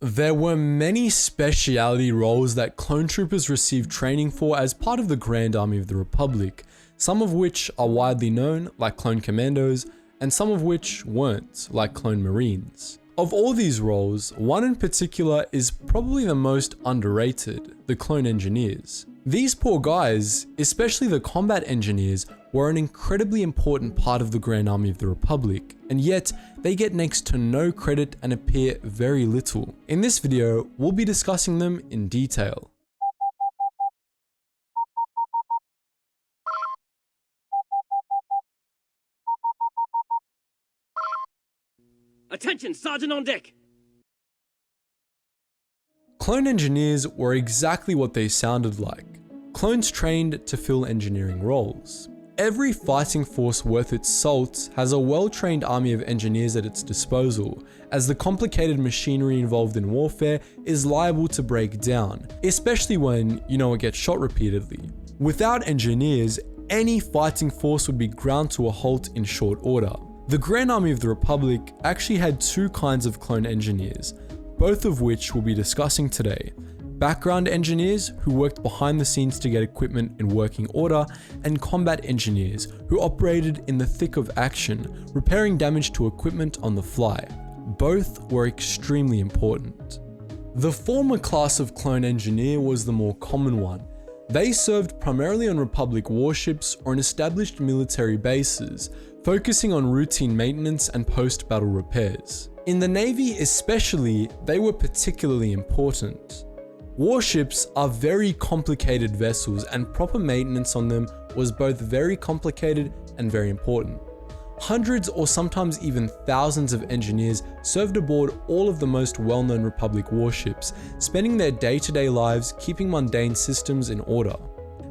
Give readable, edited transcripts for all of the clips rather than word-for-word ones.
There were many specialty roles that clone troopers received training for as part of the Grand Army of the Republic, some of which are widely known, like clone commandos, and some of which weren't, like clone marines. Of all these roles, one in particular is probably the most underrated, the clone engineers. These poor guys, especially the combat engineers, were an incredibly important part of the Grand Army of the Republic, and yet they get next to no credit and appear very little. In this video, we'll be discussing them in detail. Attention, Sergeant on deck! Clone engineers were exactly what they sounded like. Clones trained to fill engineering roles. Every fighting force worth its salt has a well-trained army of engineers at its disposal, as the complicated machinery involved in warfare is liable to break down, especially when, it gets shot repeatedly. Without engineers, any fighting force would be ground to a halt in short order. The Grand Army of the Republic actually had two kinds of clone engineers, both of which we'll be discussing today. Background engineers, who worked behind the scenes to get equipment in working order, and combat engineers, who operated in the thick of action, repairing damage to equipment on the fly. Both were extremely important. The former class of clone engineer was the more common one. They served primarily on Republic warships or in established military bases, focusing on routine maintenance and post-battle repairs. In the Navy especially, they were particularly important. Warships are very complicated vessels, and proper maintenance on them was both very complicated and very important. Hundreds or sometimes even thousands of engineers served aboard all of the most well-known Republic warships, spending their day-to-day lives keeping mundane systems in order.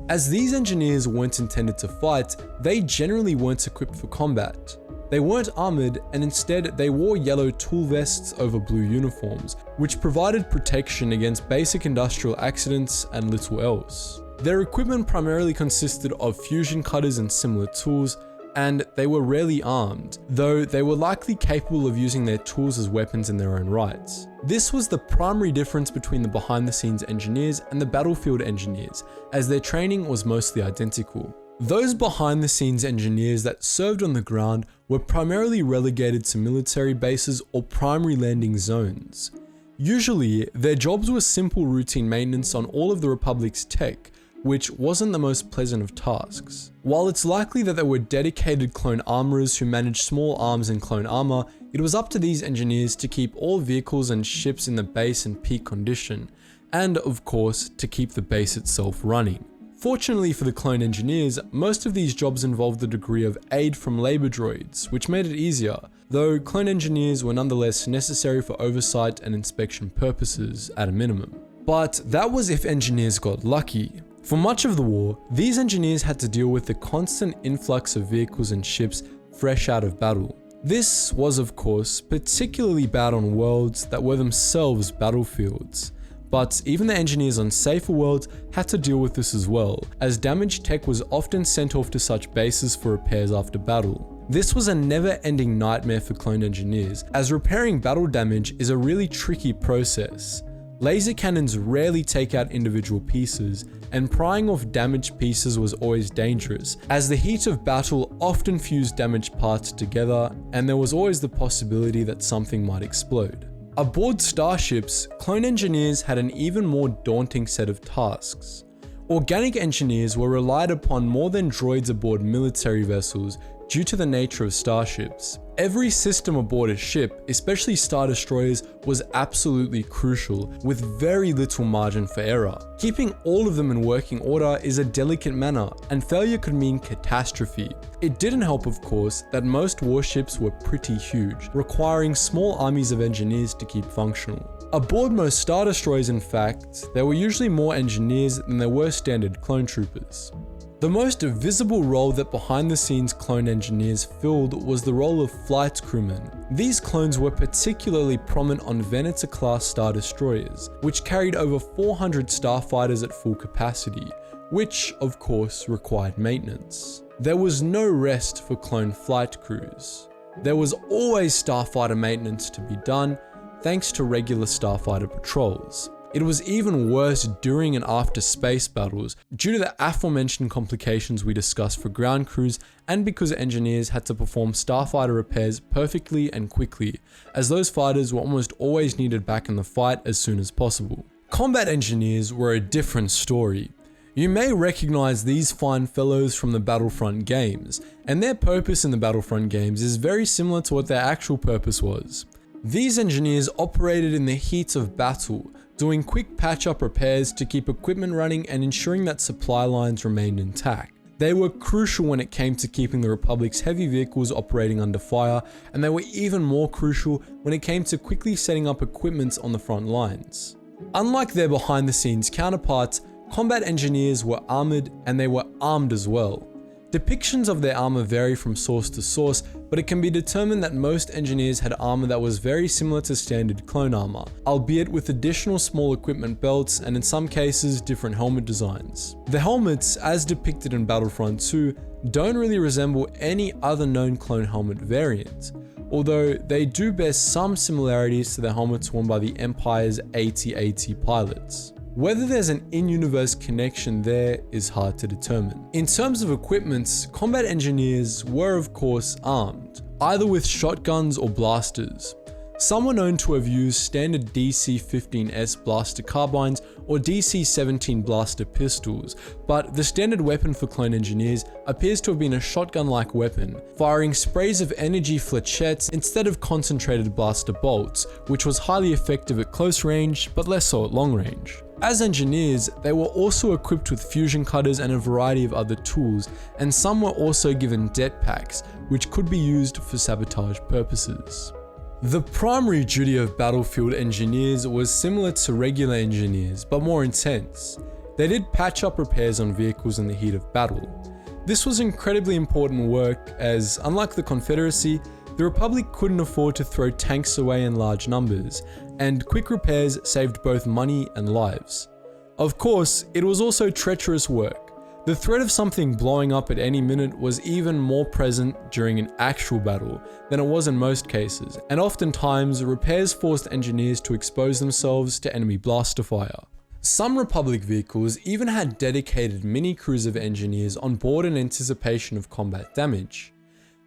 As these engineers weren't intended to fight, they generally weren't equipped for combat. They weren't armored, and instead they wore yellow tool vests over blue uniforms, which provided protection against basic industrial accidents and little else. Their equipment primarily consisted of fusion cutters and similar tools, and they were rarely armed, though they were likely capable of using their tools as weapons in their own right. This was the primary difference between the behind-the-scenes engineers and the battlefield engineers, as their training was mostly identical. Those behind-the-scenes engineers that served on the ground were primarily relegated to military bases or primary landing zones. Usually, their jobs were simple routine maintenance on all of the Republic's tech, which wasn't the most pleasant of tasks. While it's likely that there were dedicated clone armorers who managed small arms and clone armor, it was up to these engineers to keep all vehicles and ships in the base in peak condition, and of course, to keep the base itself running. Fortunately for the clone engineers, most of these jobs involved a degree of aid from labor droids, which made it easier, though clone engineers were nonetheless necessary for oversight and inspection purposes at a minimum. But that was if engineers got lucky. For much of the war, these engineers had to deal with the constant influx of vehicles and ships fresh out of battle. This was, of course, particularly bad on worlds that were themselves battlefields. But even the engineers on safer worlds had to deal with this as well, as damaged tech was often sent off to such bases for repairs after battle. This was a never-ending nightmare for clone engineers, as repairing battle damage is a really tricky process. Laser cannons rarely take out individual pieces, and prying off damaged pieces was always dangerous, as the heat of battle often fused damaged parts together, and there was always the possibility that something might explode. Aboard Starships, clone engineers had an even more daunting set of tasks. Organic engineers were relied upon more than droids aboard military vessels due to the nature of Starships. Every system aboard a ship, especially Star Destroyers, was absolutely crucial, with very little margin for error. Keeping all of them in working order is a delicate matter, and failure could mean catastrophe. It didn't help, of course, that most warships were pretty huge, requiring small armies of engineers to keep functional. Aboard most Star Destroyers, in fact, there were usually more engineers than there were standard clone troopers. The most visible role that behind-the-scenes clone engineers filled was the role of flight crewmen. These clones were particularly prominent on Venator-class Star Destroyers, which carried over 400 starfighters at full capacity, which, of course, required maintenance. There was no rest for clone flight crews. There was always starfighter maintenance to be done, thanks to regular starfighter patrols. It was even worse during and after space battles due to the aforementioned complications we discussed for ground crews and because engineers had to perform starfighter repairs perfectly and quickly, as those fighters were almost always needed back in the fight as soon as possible. Combat engineers were a different story. You may recognize these fine fellows from the Battlefront games, and their purpose in the Battlefront games is very similar to what their actual purpose was. These engineers operated in the heat of battle, doing quick patch-up repairs to keep equipment running and ensuring that supply lines remained intact. They were crucial when it came to keeping the Republic's heavy vehicles operating under fire, and they were even more crucial when it came to quickly setting up equipment on the front lines. Unlike their behind-the-scenes counterparts, combat engineers were armored and they were armed as well. Depictions of their armor vary from source to source, but it can be determined that most engineers had armor that was very similar to standard clone armor, albeit with additional small equipment belts and in some cases different helmet designs. The helmets, as depicted in Battlefront 2, don't really resemble any other known clone helmet variant, although they do bear some similarities to the helmets worn by the Empire's AT-AT pilots. Whether there's an in-universe connection there is hard to determine. In terms of equipment, combat engineers were of course armed, either with shotguns or blasters. Some were known to have used standard DC-15S blaster carbines or DC-17 blaster pistols, but the standard weapon for clone engineers appears to have been a shotgun-like weapon, firing sprays of energy flechettes instead of concentrated blaster bolts, which was highly effective at close range, but less so at long range. As engineers, they were also equipped with fusion cutters and a variety of other tools, and some were also given det packs, which could be used for sabotage purposes. The primary duty of battlefield engineers was similar to regular engineers, but more intense. They did patch-up repairs on vehicles in the heat of battle. This was incredibly important work as, unlike the Confederacy, the Republic couldn't afford to throw tanks away in large numbers, and quick repairs saved both money and lives. Of course, it was also treacherous work. The threat of something blowing up at any minute was even more present during an actual battle than it was in most cases, and oftentimes repairs forced engineers to expose themselves to enemy blaster fire. Some Republic vehicles even had dedicated mini crews of engineers on board in anticipation of combat damage.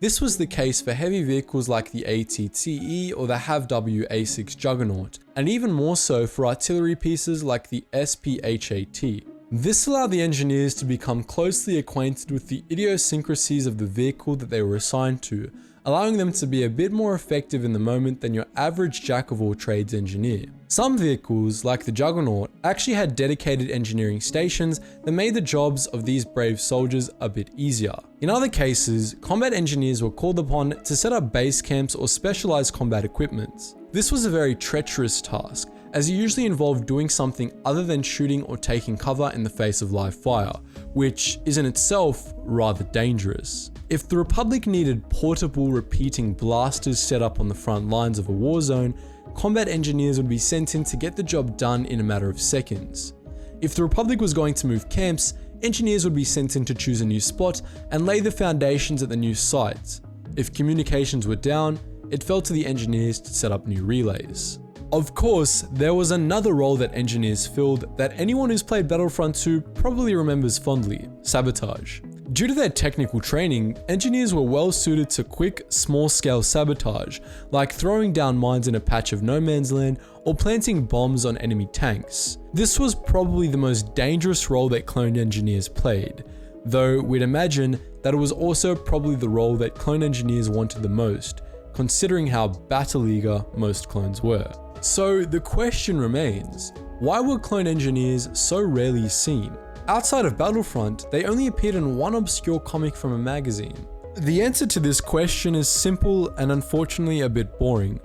This was the case for heavy vehicles like the ATTE or the HAV-W A6 Juggernaut, and even more so for artillery pieces like the SPHAT. This allowed the engineers to become closely acquainted with the idiosyncrasies of the vehicle that they were assigned to, allowing them to be a bit more effective in the moment than your average jack-of-all-trades engineer. Some vehicles, like the Juggernaut, actually had dedicated engineering stations that made the jobs of these brave soldiers a bit easier. In other cases, combat engineers were called upon to set up base camps or specialized combat equipment. This was a very treacherous task, as it usually involved doing something other than shooting or taking cover in the face of live fire, which is in itself rather dangerous. If the Republic needed portable repeating blasters set up on the front lines of a war zone, combat engineers would be sent in to get the job done in a matter of seconds. If the Republic was going to move camps, engineers would be sent in to choose a new spot and lay the foundations at the new site. If communications were down, it fell to the engineers to set up new relays. Of course, there was another role that engineers filled that anyone who's played Battlefront 2 probably remembers fondly: sabotage. Due to their technical training, engineers were well suited to quick, small-scale sabotage, like throwing down mines in a patch of no man's land or planting bombs on enemy tanks. This was probably the most dangerous role that clone engineers played, though we'd imagine that it was also probably the role that clone engineers wanted the most, considering how battle-eager most clones were. So the question remains, why were clone engineers so rarely seen? Outside of Battlefront, they only appeared in one obscure comic from a magazine. The answer to this question is simple and unfortunately a bit boring.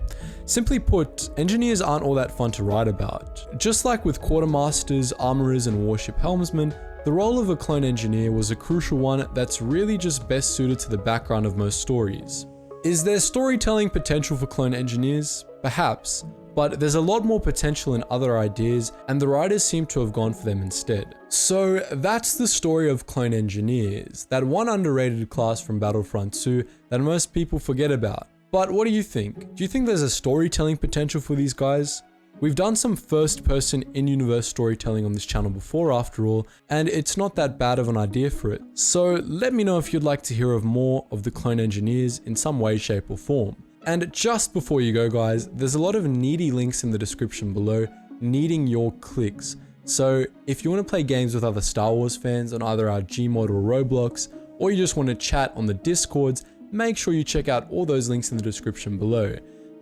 Simply put, engineers aren't all that fun to write about. Just like with quartermasters, armorers, and warship helmsmen, the role of a clone engineer was a crucial one that's really just best suited to the background of most stories. Is there storytelling potential for clone engineers? Perhaps, but there's a lot more potential in other ideas, and the writers seem to have gone for them instead. So that's the story of clone engineers, that one underrated class from Battlefront 2 that most people forget about. But what do you think? Do you think there's a storytelling potential for these guys? We've done some first-person in-universe storytelling on this channel before after all, and it's not that bad of an idea for it. So let me know if you'd like to hear of more of the clone engineers in some way, shape or form. And just before you go guys, there's a lot of needy links in the description below, needing your clicks. So if you want to play games with other Star Wars fans on either our Gmod or Roblox, or you just want to chat on the Discords, make sure you check out all those links in the description below.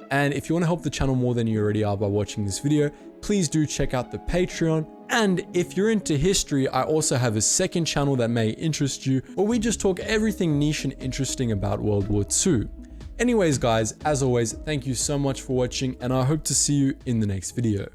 And if you want to help the channel more than you already are by watching this video, please do check out the Patreon. And if you're into history, I also have a second channel that may interest you, where we just talk everything niche and interesting about World War II. Anyways guys, as always, thank you so much for watching and I hope to see you in the next video.